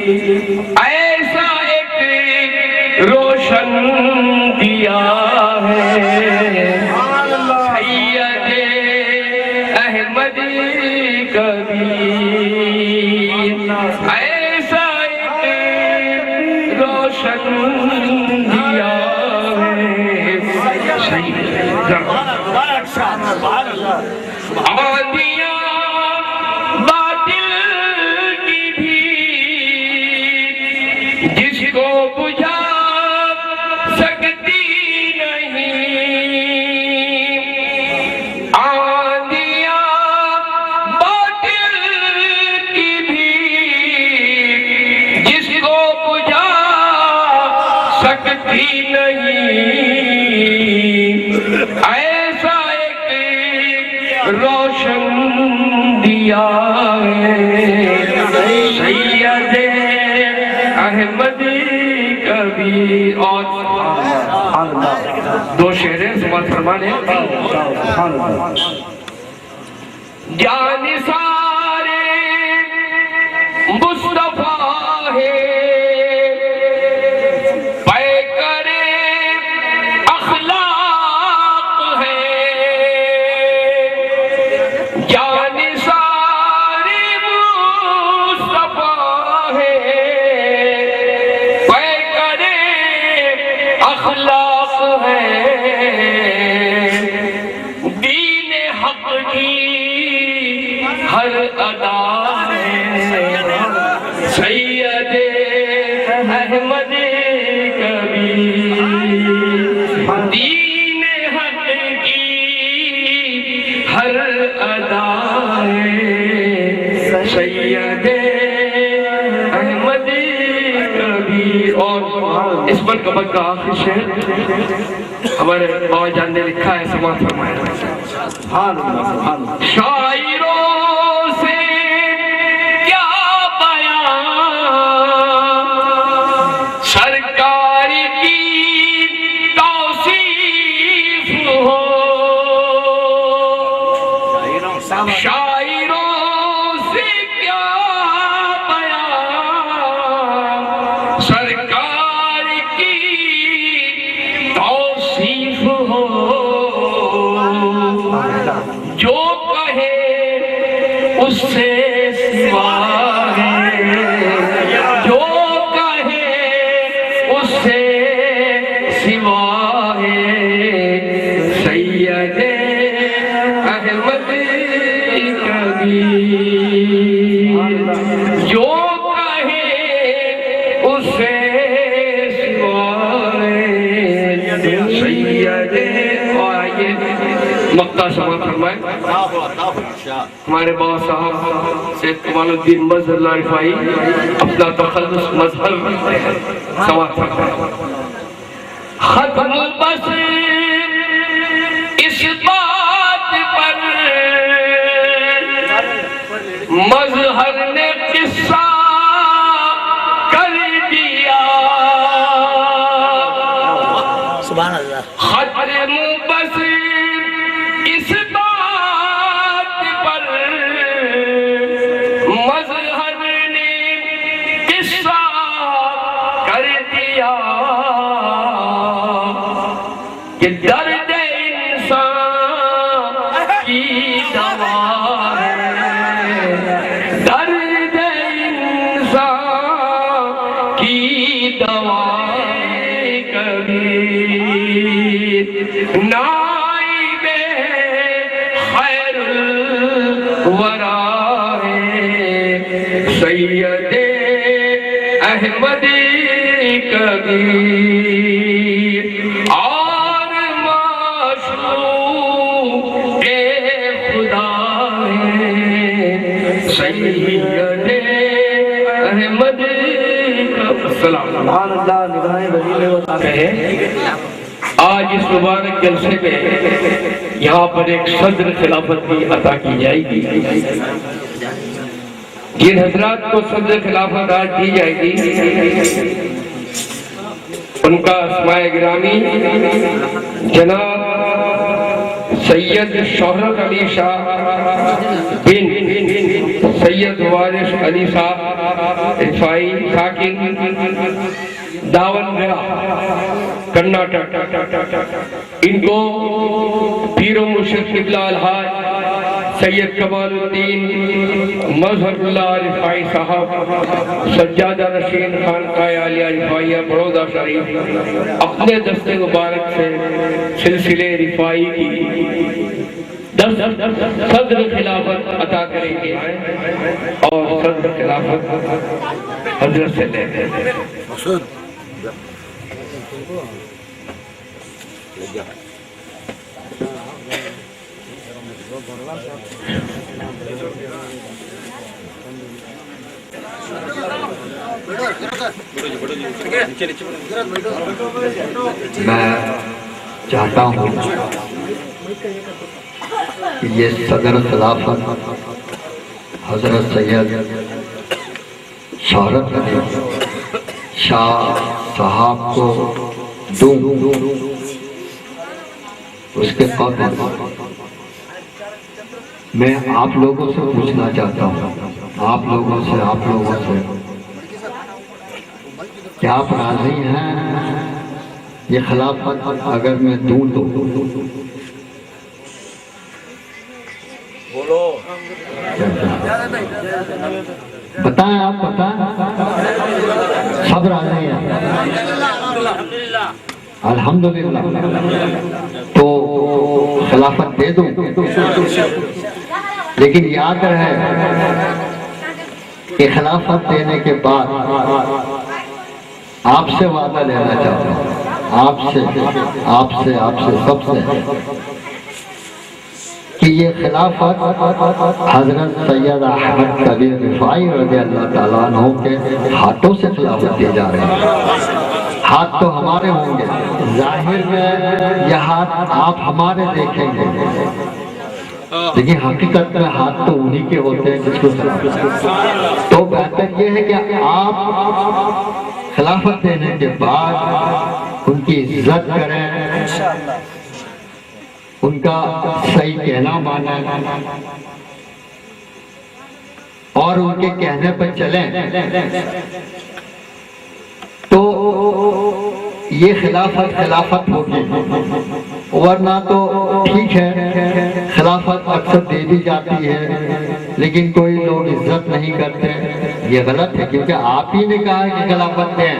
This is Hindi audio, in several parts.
ऐसा एक रोशन दिया है सैयद अहमद कबीर। ऐसा एक रोशन दिया है सैयद। आंधियां बातिल की भी जिसको बुझा सकती नहीं। आंधियां बातिल की भी जिसको बुझा सकती नहीं। ऐसा एक रोशन दिया है सैयद अहमद कबीर। और दो शेर समाज फरमाने। जानिसारे मुस्तफा है हर अदा सैयद अहमद कबीर। दीन हक की हर अदा सैयद अहमद कबीर। और इस पर कबर का आखिरी शेर हमारे बाबा जान ने लिखा है, समाज फरमाया। शायरों से क्या बयां सरकार की तौसीफ हो। शायरों से क्या बयां सरकार की तौसीफ हो। जो कहे उससे सिवा है, जो कहे उससे सिवा है सैयद अहमद कबीर। जो कहे उससे सिवा है सैयद। मक्ता समा फरमाए। हमारे बाबा साहब सैयद कमालुद्दीन मजहर रिफाई अपना तखल्लुस मजहर समा फरमाए। खत्म बस इस बात पर मजहर ने किस्सा कर दिया। सुभान अल्लाह। खत्म बस इस बात पर मजहर ने किस्सा कर दिया कि दर्द इंसान की दवा है। दर्द इंसान की दवा कबीर। सैयद अहमद कबीर। और माशूक़ खुदा है सैयद अहमद आज इस मुबारक जलसे में यहाँ पर एक सदर खिलाफत की अता की जाएगी। जिन हजरात को सदर खिलाफत आज दी जाएगी उनका अस्माए गिरामी जनाब सैयद शोहरत अली शाह बिन सैयद वारिस अली शाह रिफाई साकिन दावनगरा कर्नाटक। इनको पीरो मुर्शिद किबला अलहाज सैयद कमालुद्दीन मजहरुल्लाह रिफाई साहब सज्जादा रशीद खान आलिया रिफाइया बड़ौदा शरीफ अपने दस्ते मुबारक से सिलसिले रिफाई की 10 सदर खिलाफत अता करेंगे और सदर खिलाफत हजरत से लेंगे। मैं चाहता हूँ कि ये सदर खिलाफत हजरत सैयद शोहरत अली शाह साहब को दूं। उसके कौल मैं आप लोगों से पूछना चाहता हूँ, आप लोगों से क्या आप राजी हैं ये खिलाफत अगर मैं दूं तो? बोलो बताएं, आप बताएं, सब राजी हैं? अल्हम्दुलिल्लाह। तो खिलाफत दे दूं, लेकिन याद रहे कि खिलाफत देने के बाद आपसे वादा लेना चाहता हूँ, आपसे सबसे, कि ये खिलाफत हजरत सैयद अहमद कबीर रिफाई रज़ियल्लाहु ताला अन्हु के हाथों से खिलाफत दी जा रही है। हाथ तो हमारे होंगे, जाहिर में यह हाथ आप हमारे देखेंगे, लेकिन हकीकत में हाथ तो उन्हीं के होते हैं जिसको खिलाफत। तो बेहतर यह है कि आप खिलाफत देने के बाद उनकी इज्जत करें, उनका सही कहना मानें और उनके कहने पर चलें, तो ये खिलाफत होगी। वरना तो ठीक है, खिलाफत अक्सर दे दी जाती है लेकिन कोई लोग इज्जत नहीं करते, ये गलत है, क्योंकि आप ही ने कहा कि खिलाफत दें,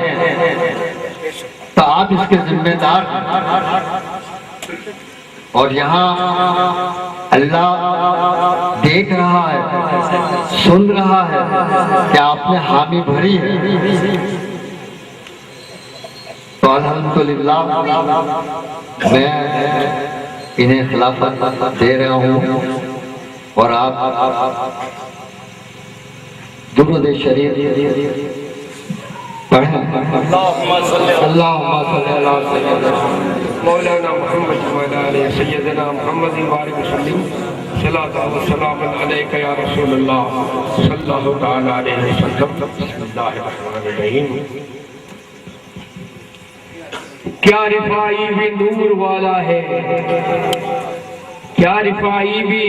तो आप इसके जिम्मेदार हैं। और यहाँ अल्लाह देख रहा है, सुन रहा है कि आपने हामी भरी है। तो अल्हम्दुलिल्लाह मैं इन्हें खिलाफत दे रहा हूँ और आप दुरूद शरीफ पढ़ें। मौलाना मोहम्मद सैयदना मोहम्मद बारिक वसल्लम सल्लल्लाहु अलैहि वसल्लम अलैका या रसूलुल्लाह सल्लल्लाहु तआला अलैहि वसल्लम। बिस्मिल्लाहिर रहमानिर रहीम। क्या रिफाई भी नूर वाला है, क्या रिफाई भी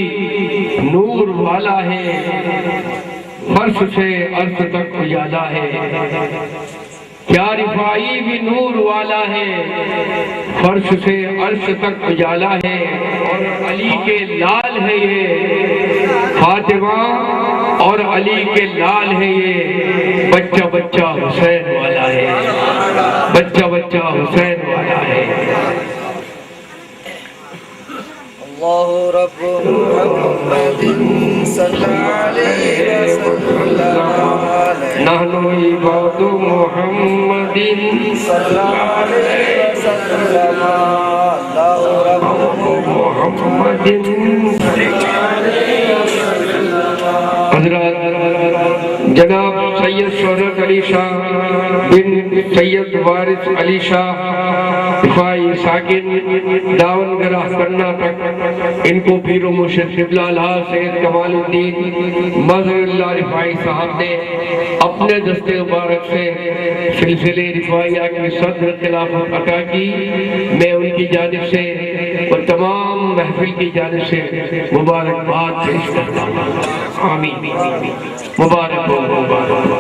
नूर वाला है, फर्श से अर्श तक उजाला है। क्या रिफाई भी नूर वाला है, फर्श से अर्श तक उजाला है। और अली के लाल है ये फातिमा, और अली के लाल है ये बच्चा बच्चा हुसैन वाला है, बच्चा बच्चा हुसैन वाला है। अल्लाहु रब्बु मुहम्मदिन सल्लल्लाहु अलैहि वसल्लम नहनु इबादु मुहम्मदिन सल्लल्लाहु अलैहि वसल्लम। अल्लाहु रब्बु मुहम्मदिन जनाब सैयद शोहरत अली शाह बिन सैयद वारिस अली शाह रिफाई साकिन दावनगरा कर्नाटक। इनको पीरो मुर्शिद किबला अलहाज सैयद कमालुद्दीन मजहरुल्लाह रिफाई साहब ने अपने दस्ते मुबारक से सिलसिले रिफाइया की सदर खिलाफत अता की। मैं उनकी जानिब से और तमाम महफिल की जानिब से मुबारकबाद पेश करता हूं। आमीन। मुबारक हो, मुबारक हो।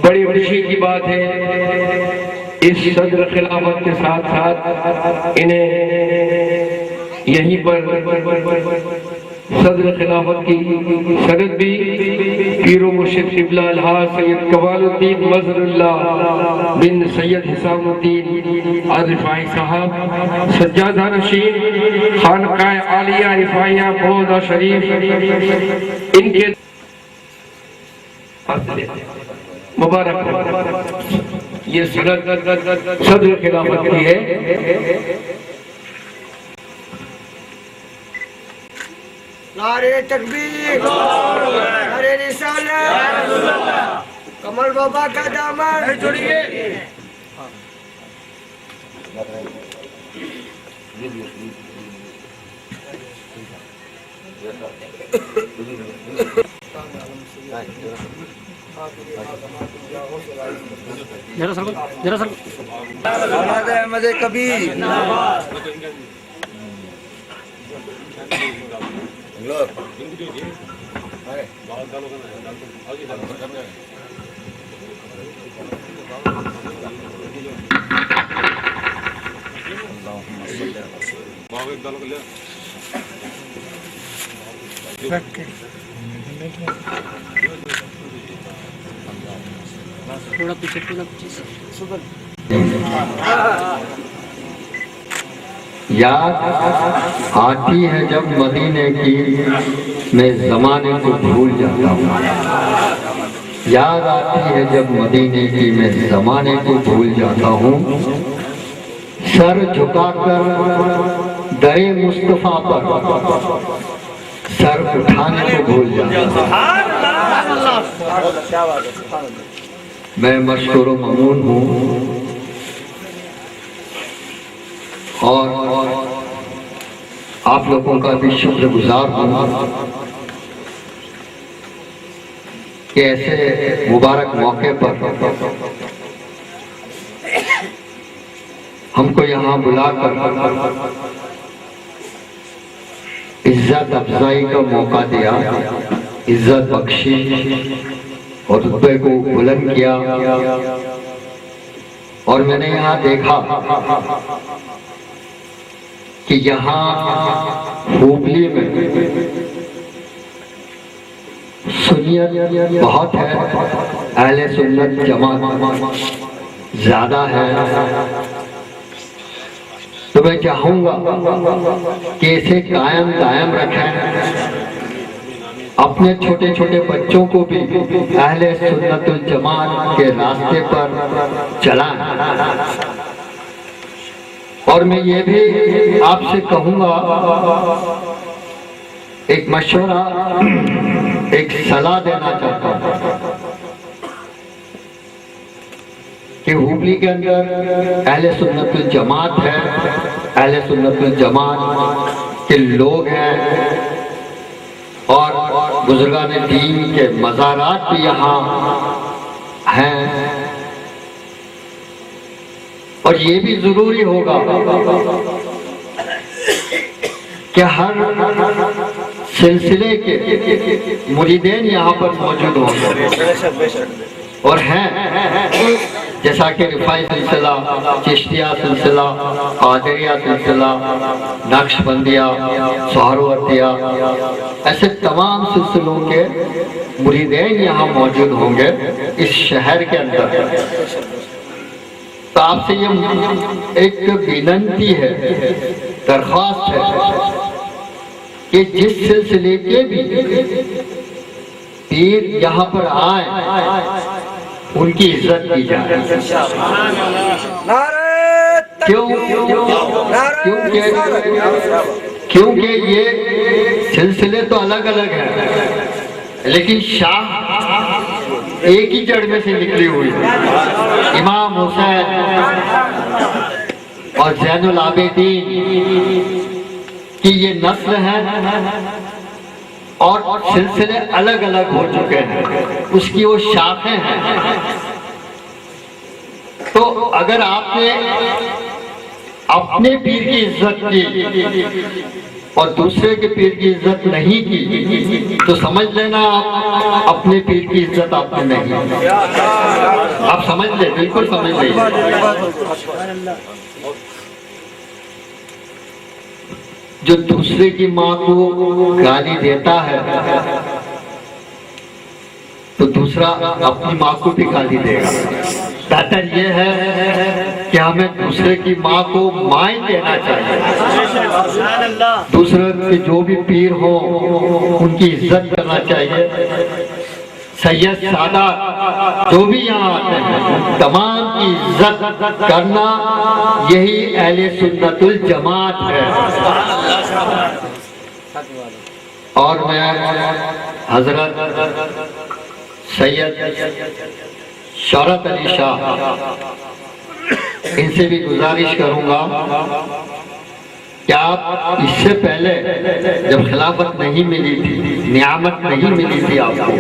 बड़ी खुशी की बात है, इस सदर खिलाफत के साथ साथ इन्हें यहीं पर सदर खिलाफत की सनद भी पीरो मुर्शिद क़िबला अलहाज सैयद कमालुद्दीन मज़हरुल्लाह बिन सैयद हिसामुद्दीन अल-रिफ़ाई साहब सज्जादा नशीन खानकाह आलिया रिफ़ाइया बौदा शरीफ इनके मुबारक हो। ये सदर खिलाफत की है। नारे तकबीर, नारे रिसालत, कमल बाबा का दामन जोड़िए। जरा सर अहमद कबीर थोड़ा पीछे याद आती है जब मदीने की, मैं जमाने को भूल जाता हूँ। याद आती है जब मदीने की, मैं जमाने को भूल जाता हूँ। सर झुकाकर दरे मुस्तफा पर सर उठाने को भूल जाता हूँ। मैं मशकूर ममनून हूँ और आप लोगों का भी शुक्रगुजार हूँ कि ऐसे मुबारक मौके पर हमको यहाँ बुलाकर इज्जत अफजाई का मौका दिया, इज्जत बख्शी और रुतबे को बुलंद किया। और मैंने यहाँ देखा कि यहाँ हुबली में सुन्नियत बहुत है, अहले सुन्नत जमात ज्यादा है। तो मैं चाहूंगा कि इसे कायम दायम रखें, अपने छोटे छोटे बच्चों को भी अहले सुन्नतुल जमात के रास्ते पर चलाएं। और मैं ये भी आपसे कहूंगा, एक मशवरा, एक सलाह देना चाहता हूं कि हुबली के अंदर अहले सुन्नतुल जमात है, अहले सुन्नतुल जमात के लोग हैं और बुजुर्गान दीन के मज़ारात भी यहाँ हैं। और ये भी जरूरी होगा कि हर सिलसिले के मुरीदेन यहाँ पर मौजूद होंगे और हैं, जैसा कि रिफाई सिलसिला, चिश्तिया सिलसिला, कादरिया सिलसिला, नक्शबंदिया, सोहरवर्दिया, ऐसे तमाम सिलसिलों के मुरीदेन यहाँ मौजूद होंगे इस शहर के अंदर। तो आपसे ये एक विनंती है, दरख्वास्त है कि जिस सिलसिले के भी पीर यहाँ पर आए उनकी इज्जत की जाए। क्यों? क्योंकि ये सिलसिले तो अलग अलग हैं, लेकिन शाह एक ही जड़ में से निकली हुई है। इमाम हुसैन और ज़ैनुल आबिदीन की ये नस्ल है और सिलसिले अलग अलग हो चुके हैं, उसकी वो शाखें हैं। तो अगर आपने अपने पीर की इज्जत की और दूसरे के पीर की इज्जत नहीं की तो समझ लेना आप अपने पीर की इज्जत आपने नहीं की। आप समझ ले, बिल्कुल समझ लीजिए। जो दूसरे की माँ को गाली देता है तो दूसरा अपनी माँ को भी गाली देगा। बेहतर यह है कि हमें दूसरे की माँ को माँ ही देना चाहिए। दूसरे के जो भी पीर हो उनकी इज्जत करना चाहिए। सैयद सादा जो भी यहाँ आते हैं तमाम की इज्जत करना यही अहले सुन्नतुल जमात है। और मैं हजरत सैयद शौरत अली शाह इनसे भी गुजारिश करूंगा कि आप इससे पहले जब खिलाफत नहीं मिली थी, नियामत नहीं मिली थी आपको,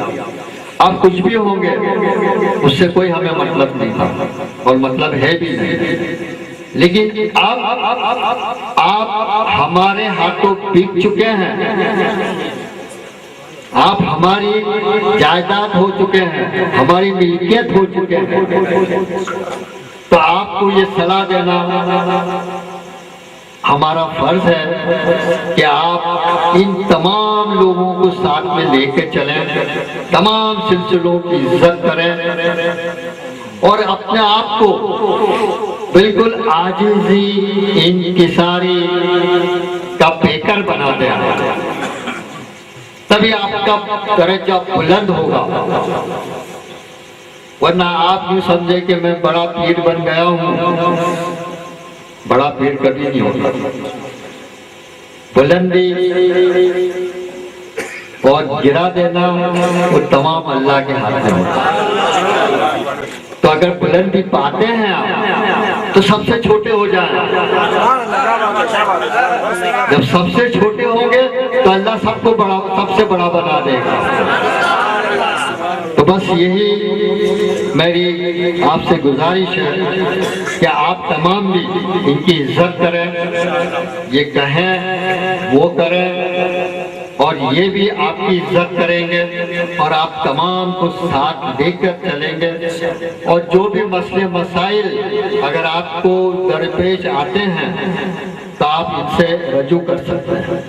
आप कुछ भी होंगे उससे कोई हमें मतलब नहीं था और मतलब है भी नहीं, लेकिन आप हमारे हाथों बिक चुके हैं। आप हमारी जायदाद हो चुके हैं, हमारी मिल्कियत हो चुके हैं। तो आपको ये सलाह देना हमारा फर्ज है कि आप इन तमाम लोगों को साथ में लेकर चलें, तमाम सिलसिलों की इज्जत करें और अपने आप को बिल्कुल आजिज़ी इंकिसारी का पेकर बना दें। तभी आपका दर्जा बुलंद होगा, वरना आप यूं समझे कि मैं बड़ा पीर बन गया हूँ। बड़ा पीर कभी नहीं होता। बुलंदी और गिरा देना वो तमाम अल्लाह के हाथ में होता है। तो अगर बुलंदी पाते हैं आप तो सबसे छोटे हो जाएं। जब सबसे छोटे होंगे तो अल्लाह सबको बड़ा, सबसे बड़ा बना देगा। तो बस यही मेरी आपसे गुजारिश है कि आप तमाम भी इनकी इज्जत करें, ये कहें वो करें और ये भी आपकी इज्जत करेंगे और आप तमाम को साथ लेकर चलेंगे। और जो भी मसले मसाइल अगर आपको दरपेश आते हैं तो आप इनसे रजू कर सकते हैं।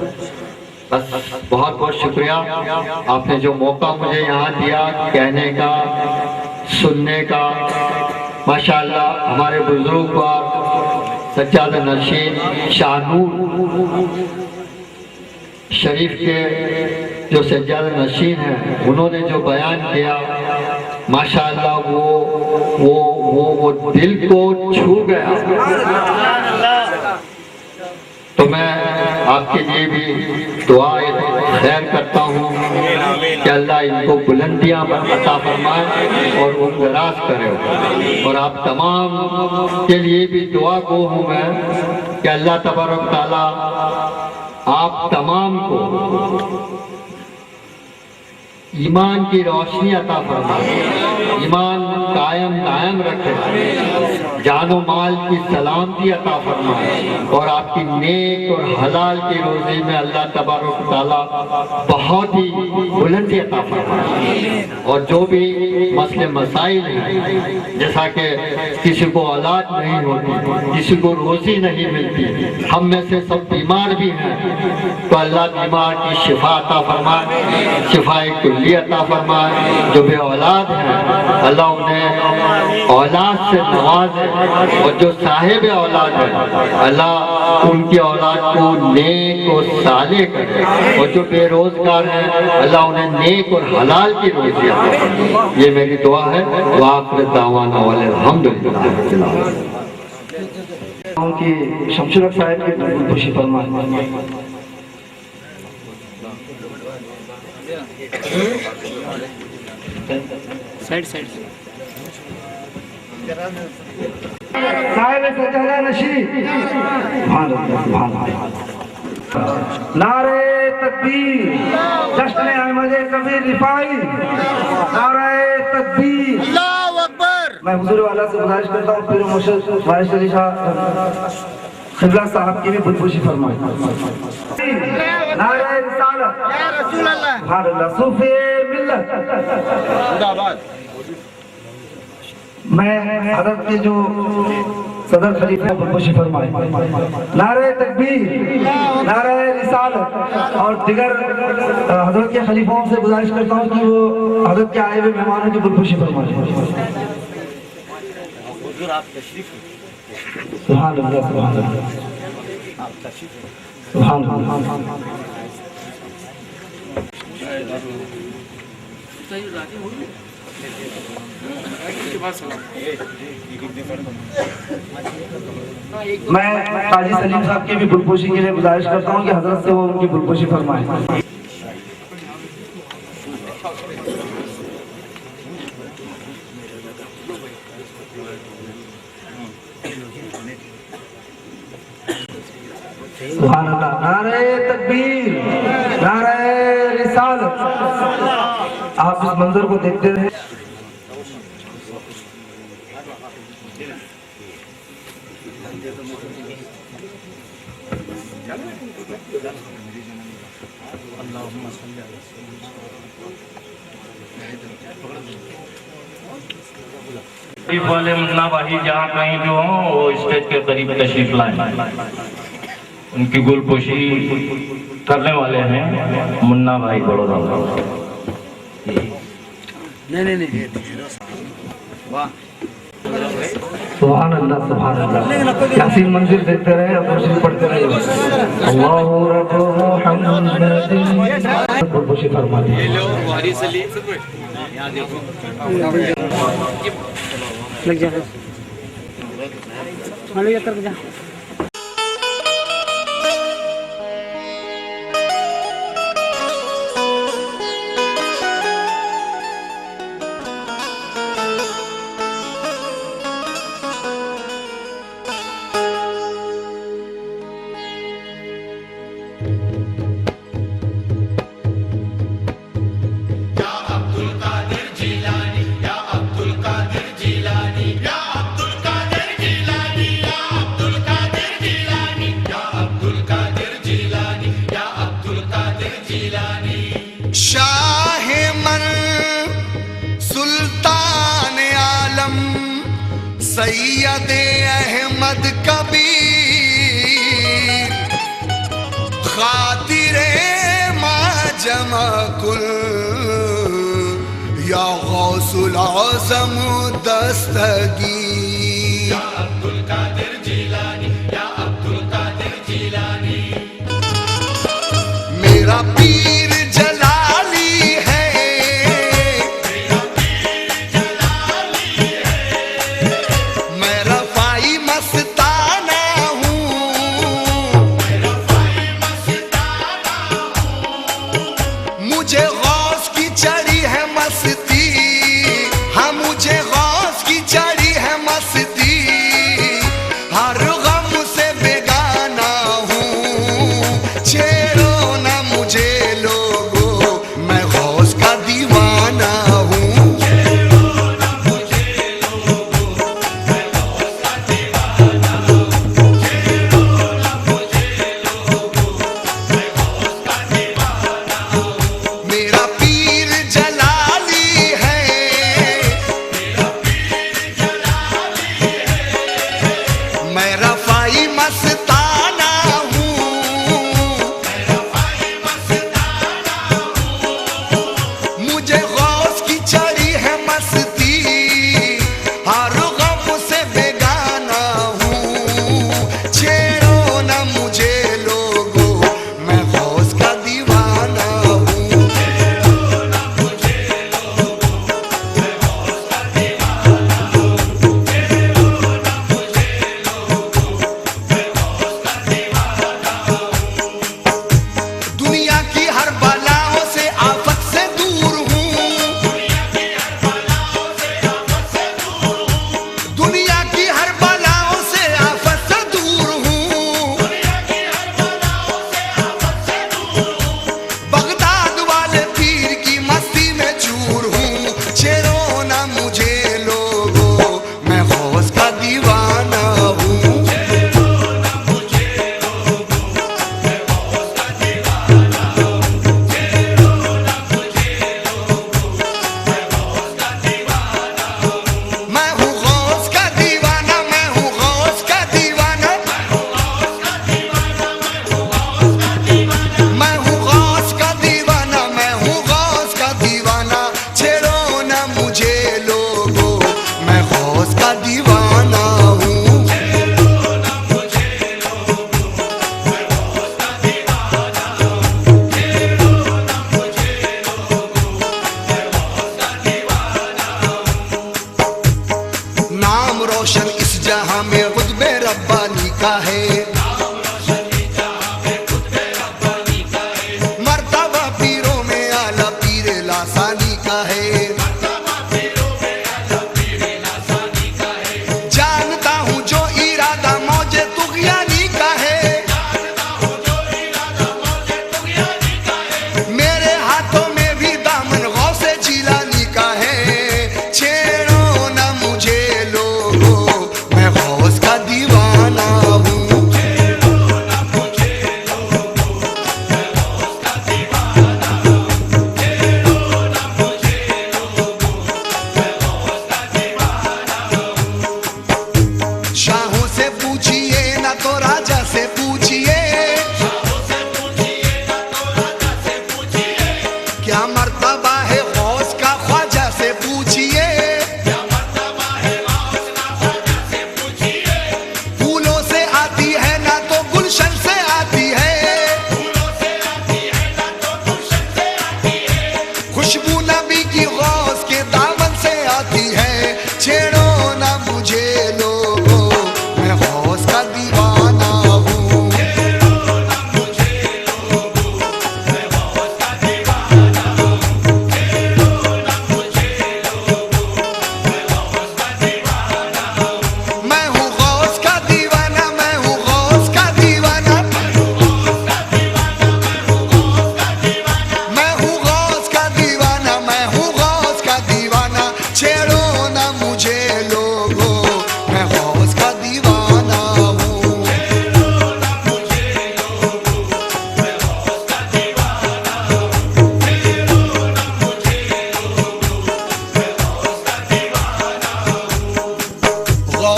बस बहुत बहुत शुक्रिया, आपने जो मौका मुझे यहाँ दिया कहने का, सुनने का। माशाअल्लाह हमारे बुजुर्ग पर सज्जाद नशीन शाहनूर शरीफ के जो सज्जाद नशीन हैं उन्होंने जो बयान किया माशाअल्लाह वो दिल को छू गया। तो मैं आपके लिए भी दुआ खैर करता हूँ कि अल्लाह इनको बुलंदियाँ अता फरमाए और उम्र-दराज करे। और आप तमाम के लिए भी दुआ गो हूँ मैं कि अल्लाह तबारक ताला आप तमाम को ईमान की रोशनी अता फरमाए, ईमान कायम दायम रखे, जानो माल की सलामती अता फरमाए और आपकी नेक और हलाल की रोजी में अल्लाह तबारक ताला बहुत ही बुलंदी अता फरमाए। और जो भी मसले मसाइल हैं, जैसा कि किसी को औलाद नहीं होती, किसी को रोजी नहीं मिलती, हम में से सब बीमार भी हैं, तो अल्लाह बीमार की शिफा अता फरमाए, शिफाए ज़िंदगी अता फरमाए। जो बे औलाद हैं अल्लाह उन्हें औलाद से नवाजे, और जो साहिब औलाद है अल्लाह उनकी औलाद को नेक और साले करे, और जो बेरोजगार है अल्लाह उन्हें नेक और हलाल की रोजी अता फरमाए। ये मेरी दुआ है। वाक़िर दावाना अल्हम्दुलिल्लाह रब्बिल आलमीन। की शमशुर साहब की खुशी फरमाए। साइड साइड साहिब सजदा नशी सुभान अल्लाह सुभान अल्लाह। नारे तकबीर, जश्न अहमद कबीर रिफाई, नारे तकबीर, अल्लाहू अकबर। मैं हुजूर वाला से गुजारिश करता हूँ पीर मुर्शिद वारिस अली शाह खिबला साहब की भी बुलबुशी फरमाए। नारे रिसालत या रसूल अल्लाह, सुभान अल्लाह। सूफी मिल्लत जिंदाबाद। मैं हज़रत के जो सदर खलीफा बुलबुशी फरमाए। नारे तकबीर, नारे रिसालत और दिगर हज़रत के खलीफाओं से गुजारिश करता हूँ कि वो हज़रत के आए हुए मेहमानों की बुलबुशी फरमाए। सुभान अल्लाह सुभान अल्लाह सुभान अल्लाह। मैं काजी सलीम साहब की भी बुलबुशी के लिए गुजारिश करता हूँ कि हजरत से वो उनकी बुलबुशी फरमाए। सुभान अल्लाह। नारे तकबीर, नारे रिसालत। आप इस मंजर को देखते रहे। वाले मुन्ना भाई जहाँ कहीं भी हो वो स्टेज के करीब तशरीफ लाए। उनकी गुलपोशी करने वाले हैं मुन्ना भाई बड़ौदा। नहीं वाह सुभान अल्लाह सुभान अल्लाह। यासीन मंजिल देखते रहे, अब मुर्शिद पढ़ते रहे। अल्लाहु रब्बु मुहम्मदिन बुलबुशी फरमा दी। लग जा मालिक कर जा। सैयद अहमद कबीर खातिरे मा जमा कुल या गौसुल आज़म दस्तगीर। या अब्दुल कादिर जिलानी, या अब्दुल कादिर जिलानी। मेरा पीर जलाली है, मेरा पीर जलाली है। मैं रफ़ाई मस्ताना हूँ, मैं रफ़ाई मस्ताना हूँ। मुझे गौस की चढ़ी है मस्ती, हाँ मुझे गौस की चढ़ी है मस्ती।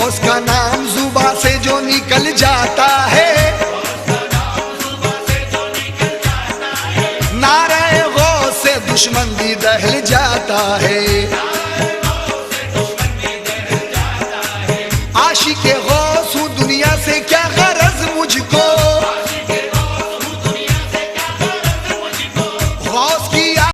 उसका